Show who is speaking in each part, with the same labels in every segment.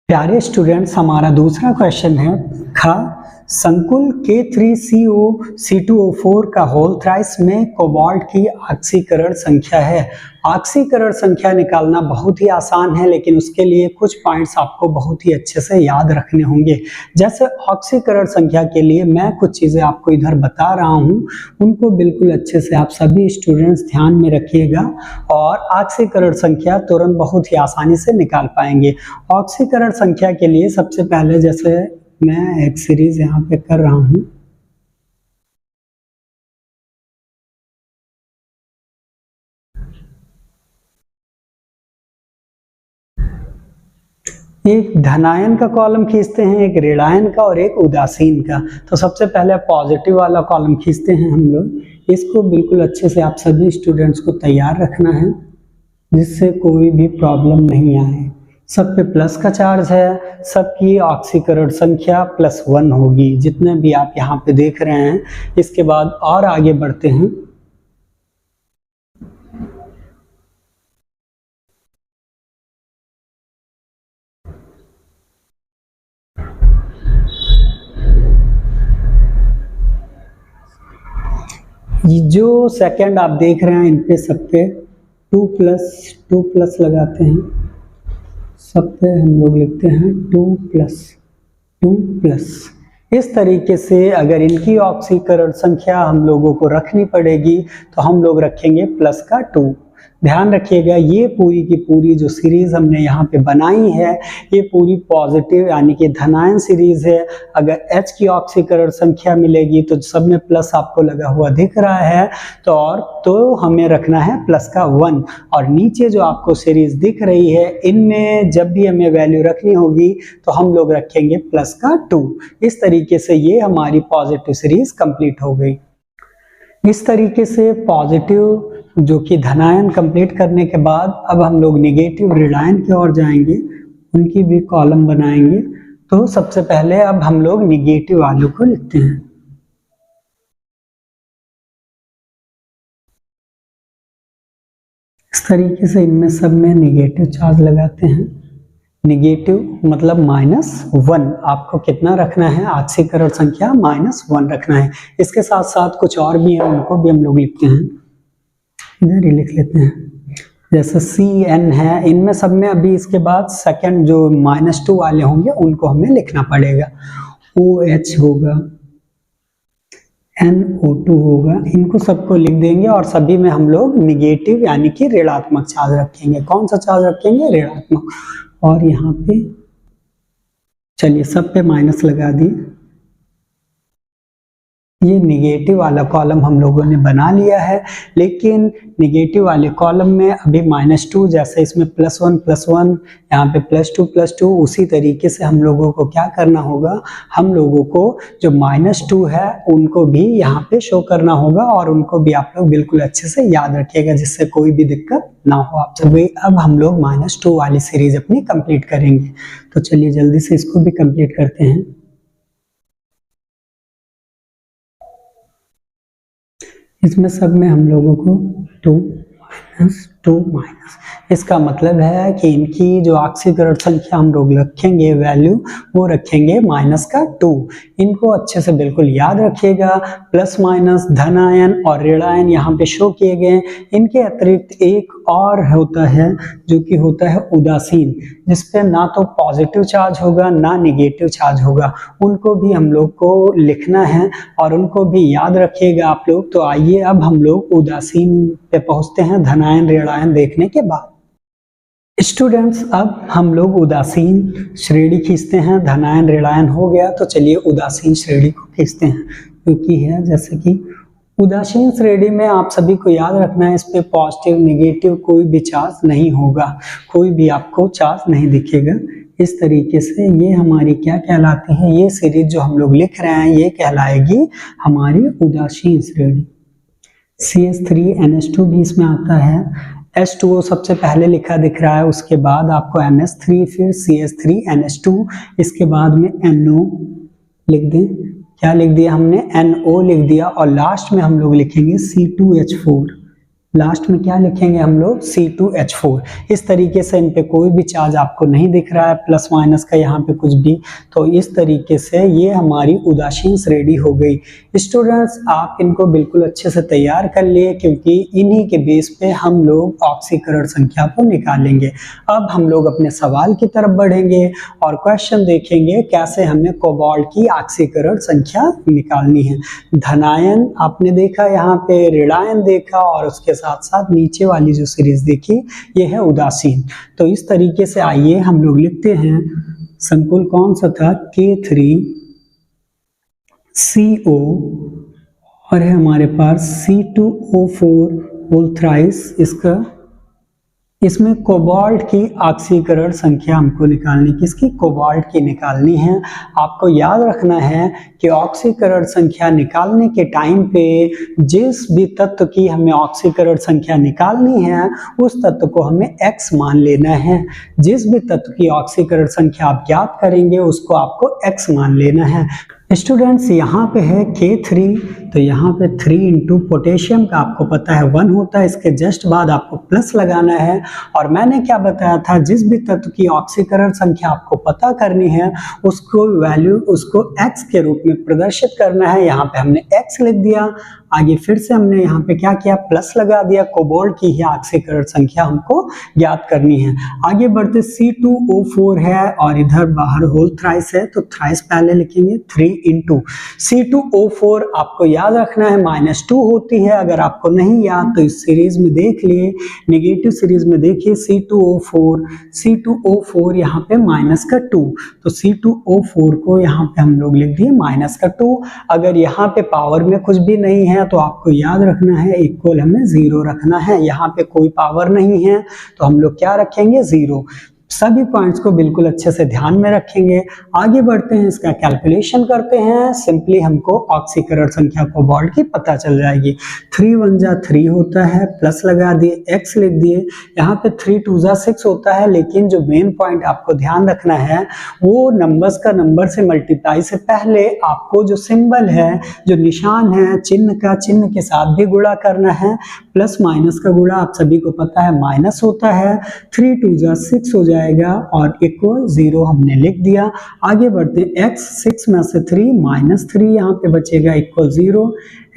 Speaker 1: प्यारे स्टूडेंट्स, हमारा दूसरा क्वेश्चन है खा संकुल K3CO C2O4 का होल थ्राइस में कोबाल्ट की ऑक्सीकरण संख्या है। ऑक्सीकरण संख्या निकालना बहुत ही आसान है, लेकिन उसके लिए कुछ पॉइंट्स आपको बहुत ही अच्छे से याद रखने होंगे। जैसे ऑक्सीकरण संख्या के लिए मैं कुछ चीज़ें आपको इधर बता रहा हूँ, उनको बिल्कुल अच्छे से आप सभी स्टूडेंट्स ध्यान में रखिएगा और ऑक्सीकरण संख्या तुरंत बहुत ही आसानी से निकाल पाएंगे। ऑक्सीकरण संख्या के लिए सबसे पहले जैसे मैं एक सीरीज यहाँ पे कर रहा हूँ। एक धनायन का कॉलम खींचते हैं, एक ऋणायन का और एक उदासीन का। तो सबसे पहले पॉजिटिव वाला कॉलम खींचते हैं हम लोग। इसको बिल्कुल अच्छे से आप सभी स्टूडेंट्स को तैयार रखना है, जिससे कोई भी प्रॉब्लम नहीं आए। सब पे प्लस का चार्ज है, सबकी ऑक्सीकरण संख्या +1 होगी, जितने भी आप यहाँ पे देख रहे हैं। इसके बाद और आगे बढ़ते हैं। ये जो सेकंड आप देख रहे हैं, इन पे सब पे 2+2+ लगाते हैं। सब पे हम लोग लिखते हैं 2+2+। इस तरीके से अगर इनकी ऑक्सीकरण संख्या हम लोगों को रखनी पड़ेगी तो हम लोग रखेंगे +2। ध्यान रखिएगा, ये पूरी की पूरी जो सीरीज हमने यहाँ पे बनाई है, ये पूरी पॉजिटिव यानी कि धनायन सीरीज है। अगर H की ऑक्सीकरण संख्या मिलेगी तो सब में प्लस आपको लगा हुआ दिख रहा है, तो हमें रखना है +1। और नीचे जो आपको सीरीज दिख रही है, इनमें जब भी हमें वैल्यू रखनी होगी तो हम लोग रखेंगे +2। इस तरीके से ये हमारी पॉजिटिव सीरीज कंप्लीट हो गई। इस तरीके से पॉजिटिव जो कि धनायन कंप्लीट करने के बाद अब हम लोग नेगेटिव ऋणायन की ओर जाएंगे, उनकी भी कॉलम बनाएंगे। तो सबसे पहले अब हम लोग नेगेटिव वालों को लिखते हैं। इस तरीके से इनमें सब में नेगेटिव चार्ज लगाते हैं। नेगेटिव मतलब -1। आपको कितना रखना है? ऑक्सीकरण संख्या -1 रखना है। इसके साथ साथ कुछ और भी है, उनको भी हम लोग लिखते हैं। इधर ही लिख लेते हैं, जैसे CN है। इनमें सब में अभी इसके बाद सेकंड जो -2 वाले होंगे उनको हमें लिखना पड़ेगा। OH होगा, NO2 होगा, इनको सबको लिख देंगे और सभी में हम लोग निगेटिव यानी कि ऋणात्मक चार्ज रखेंगे। कौन सा चार्ज रखेंगे? ऋणात्मक। और यहाँ पे चलिए सब पे माइनस लगा दिए। ये निगेटिव वाला कॉलम हम लोगों ने बना लिया है, लेकिन निगेटिव वाले कॉलम में अभी -2, जैसे इसमें +1+1, यहाँ पे +2+2, उसी तरीके से हम लोगों को क्या करना होगा? हम लोगों को जो -2 है उनको भी यहाँ पे शो करना होगा, और उनको भी आप लोग बिल्कुल अच्छे से याद रखिएगा, जिससे कोई भी दिक्कत ना हो आप सभी। अब हम लोग -2 वाली सीरीज अपनी कंप्लीट करेंगे। तो चलिए जल्दी से इसको भी कंप्लीट करते हैं। इसमें सब में हम लोगों को 2 माइनस, इसका मतलब है कि इनकी जो ऑक्सीकरण संख्या हम लोग रखेंगे वैल्यू, वो रखेंगे -2। इनको अच्छे से बिल्कुल याद रखिएगा। प्लस माइनस धनायन और ऋणायन यहाँ पे शो किए गए। इनके अतिरिक्त एक और होता है जो कि होता है उदासीन, जिसपे ना तो पॉजिटिव चार्ज होगा ना निगेटिव चार्ज होगा। उनको भी हम लोग को लिखना है और उनको भी याद रखिएगा आप लोग। तो आइए अब हम लोग उदासीन पे पहुंचते हैं धनायन ऋणायन देखने के बाद। स्टूडेंट्स, अब हम लोग उदासीन श्रेणी खींचते हैं। धनायन ऋणायन हो गया, तो चलिए उदासीन श्रेणी को खींचते हैं, क्योंकि है जैसे कि उदासीन श्रेणी में आप सभी को याद रखना है, इस पे पॉजिटिव निगेटिव कोई भी चार्ज नहीं होगा, कोई भी आपको चार्ज नहीं दिखेगा। इस तरीके से ये हमारी क्या कहलाती है? ये सीरीज जो हम लोग लिख रहे हैं ये कहलाएगी हमारी उदासीन श्रेणी। CH3NH2 भी इसमें आता है। H2O सबसे पहले लिखा दिख रहा है, उसके बाद आपको NH3, फिर CH3NH2, इसके बाद में NO लिख दें। क्या लिख दिया हमने? NO लिख दिया। और लास्ट में हम लोग लिखेंगे C2H4। लास्ट में क्या लिखेंगे हम लोग C2H4। इस तरीके से इन पे कोई भी चार्ज आपको नहीं दिख रहा है प्लस माइनस का यहाँ पे कुछ भी, तो इस तरीके से ये हमारी उदासीन रेडी हो गई। स्टूडेंट्स आप इनको बिल्कुल अच्छे से तैयार कर लिए, क्योंकि इन्हीं के बेस पे हम लोग ऑक्सीकरण संख्या को निकालेंगे। अब हम लोग अपने सवाल की तरफ बढ़ेंगे और क्वेश्चन देखेंगे कैसे हमें कोबाल्ट की ऑक्सीकरण संख्या निकालनी है। धनायन आपने देखा, यहाँ पे ऋणायन देखा, और उसके साथ साथ नीचे वाली जो सीरीज देखी ये है उदासीन। तो इस तरीके से आइए हम लोग लिखते हैं, संकुल कौन सा था, K3CO और है हमारे पास C2O4 होल थ्राइस। इसमें कोबाल्ट की ऑक्सीकरण संख्या हमको निकालनी, किसकी, कोबाल्ट की निकालनी है। आपको याद रखना है कि ऑक्सीकरण संख्या निकालने के टाइम पे जिस भी तत्व की हमें ऑक्सीकरण संख्या निकालनी है उस तत्व को हमें x मान लेना है। जिस भी तत्व की ऑक्सीकरण संख्या आप ज्ञात करेंगे उसको आपको x मान लेना है। स्टूडेंट्स यहाँ पे है K3, तो यहाँ पे 3 इंटू पोटेशियम का आपको पता है 1 होता है, इसके जस्ट बाद आपको प्लस लगाना है। और मैंने क्या बताया था, जिस भी तत्व की ऑक्सीकरण संख्या आपको पता करनी है उसको वैल्यू उसको x के रूप में प्रदर्शित करना है। यहाँ पे हमने x लिख दिया, आगे फिर से हमने यहाँ पे क्या किया, प्लस लगा दिया। कोबाल्ट की ही ऑक्सीकरण संख्या हमको ज्ञात करनी है। आगे बढ़ते C2O4 है और इधर बाहर होल थ्राइस है, तो थ्राइस पहले लिखेंगे 3 इंटू C2O4 आपको याद रखना है -2 होती है। अगर आपको नहीं याद तो इस सीरीज में देख लिए, नेगेटिव सीरीज में देखिए C2O4 यहाँ पे -2, तो C2O4 को यहाँ पे हम लोग लिख दिए -2। अगर यहाँ पे पावर में कुछ भी नहीं है तो आपको याद रखना है इक्वल हमें 0 रखना है। यहाँ पे कोई पावर नहीं है तो हम लोग क्या रखेंगे, 0। सभी पॉइंट्स को बिल्कुल अच्छे से ध्यान में रखेंगे। आगे बढ़ते हैं, इसका कैलकुलेशन करते हैं। सिंपली हमको ऑक्सीकरण संख्या कोबाल्ट की पता चल जाएगी। 3 1 जा 3 होता है, प्लस लगा दिए, x लिख दिए। यहाँ पे 3 2 जा 6 होता है, लेकिन जो मेन पॉइंट आपको ध्यान रखना है वो नंबर्स का नंबर से मल्टीप्लाई से पहले आपको जो सिंबल है, जो निशान है चिन्ह का, चिन्ह के साथ भी गुणा करना है। प्लस माइनस का गुणा आप सभी को पता है माइनस होता है। 3 2 जा 6 हो जाएगा और इक्वल 0 हमने लिख दिया। आगे बढ़ते x, 6 में से 3 -3 यहाँ पे बचेगा इक्वल 0,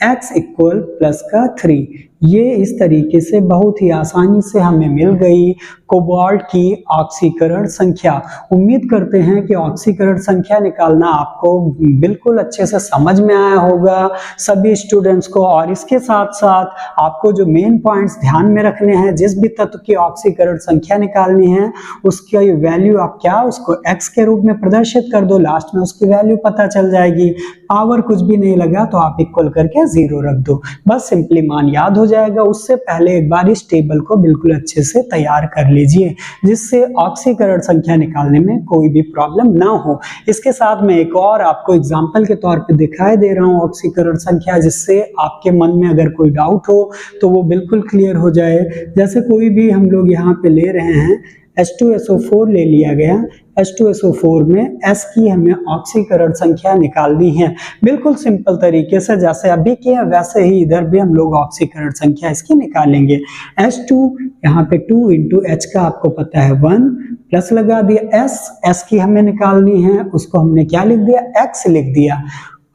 Speaker 1: x इक्वल प्लस का 3। ये इस तरीके से बहुत ही आसानी से हमें मिल गई कोबाल्ट की ऑक्सीकरण संख्या। उम्मीद करते हैं कि ऑक्सीकरण संख्या निकालना आपको बिल्कुल अच्छे से समझ में आया होगा सभी स्टूडेंट्स को। और इसके साथ साथ आपको जो मेन पॉइंट्स ध्यान में रखने हैं, जिस भी तत्व की ऑक्सीकरण संख्या निकालनी है उसका वैल्यू आप क्या, उसको x के रूप में प्रदर्शित कर दो, लास्ट में उसकी वैल्यू पता चल जाएगी। पावर कुछ भी नहीं लगा तो आप इक्वल करके 0 रख दो, बस सिंपली मान याद हो जाएगा। उससे पहले एक बार इस टेबल को बिल्कुल अच्छे से तैयार कर लीजिए, जिससे ऑक्सीकरण संख्या निकालने में कोई भी प्रॉब्लम ना हो। इसके साथ में एक और आपको एग्जांपल के तौर पे दिखाई दे रहा हूँ ऑक्सीकरण संख्या, जिससे आपके मन में अगर कोई डाउट हो तो वो बिल्कुल क्लियर हो जाए। जैसे कोई भी हम लोग यहाँ पे ले रहे हैं, H2SO4 ले लिया गया। H2SO4 में S की हमें ऑक्सीकरण संख्या निकालनी है। बिल्कुल सिंपल तरीके से जैसे अभी किया वैसे ही इधर भी हम लोग ऑक्सीकरण संख्या इसकी निकालेंगे। H2 यहाँ पे 2 इंटू H का आपको पता है 1, प्लस लगा दिया S की हमें निकालनी है, उसको हमने क्या लिख दिया, X लिख दिया।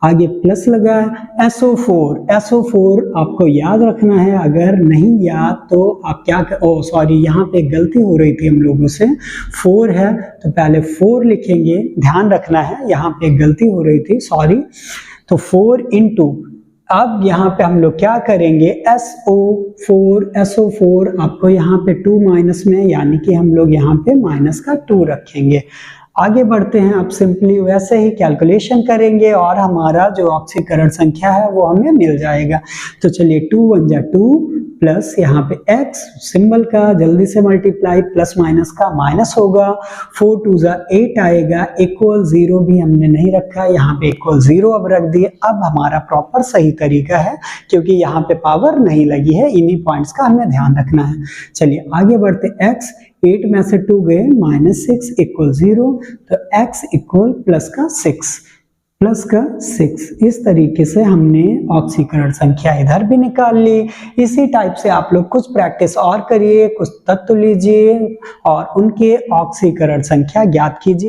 Speaker 1: आगे प्लस लगा SO4 आपको याद रखना है। अगर नहीं याद तो आप क्या सॉरी यहाँ पे गलती हो रही थी हम लोगों से, 4 है तो पहले 4 लिखेंगे, ध्यान रखना है, यहाँ पे गलती हो रही थी, सॉरी। तो 4 इंटू, अब यहाँ पे हम लोग क्या करेंगे, SO4 आपको यहाँ पे 2 माइनस में, यानी कि हम लोग यहाँ पे माइनस का 2 रखेंगे। आगे बढ़ते हैं, आप सिंपली वैसे ही कैलकुलेशन करेंगे और हमारा जो ऑक्सीकरण संख्या है वो हमें मिल जाएगा। तो चलिए 2 1 जा 2 प्लस यहाँ पे x सिंबल का जल्दी से मल्टीप्लाई, प्लस माइनस का माइनस होगा, 4 2 जा 8 आएगा, इक्वल 0 भी हमने नहीं रखा, यहाँ पे इक्वल 0 अब रख दिए। अब हमारा प्रॉपर सही तरीका है क्योंकि यहाँ पे पावर नहीं लगी है, इन्हीं पॉइंट्स का हमें ध्यान रखना है। चलिए आगे बढ़ते, x 8 में से 2 गए, -6 इक्वल 0, तो x इक्वल प्लस का 6, प्लस का 6। इस तरीके से हमने ऑक्सीकरण संख्या इधर भी निकाल ली। इसी टाइप से आप लोग कुछ प्रैक्टिस और करिए, कुछ तत्व लीजिए और उनके ऑक्सीकरण संख्या ज्ञात कीजिए।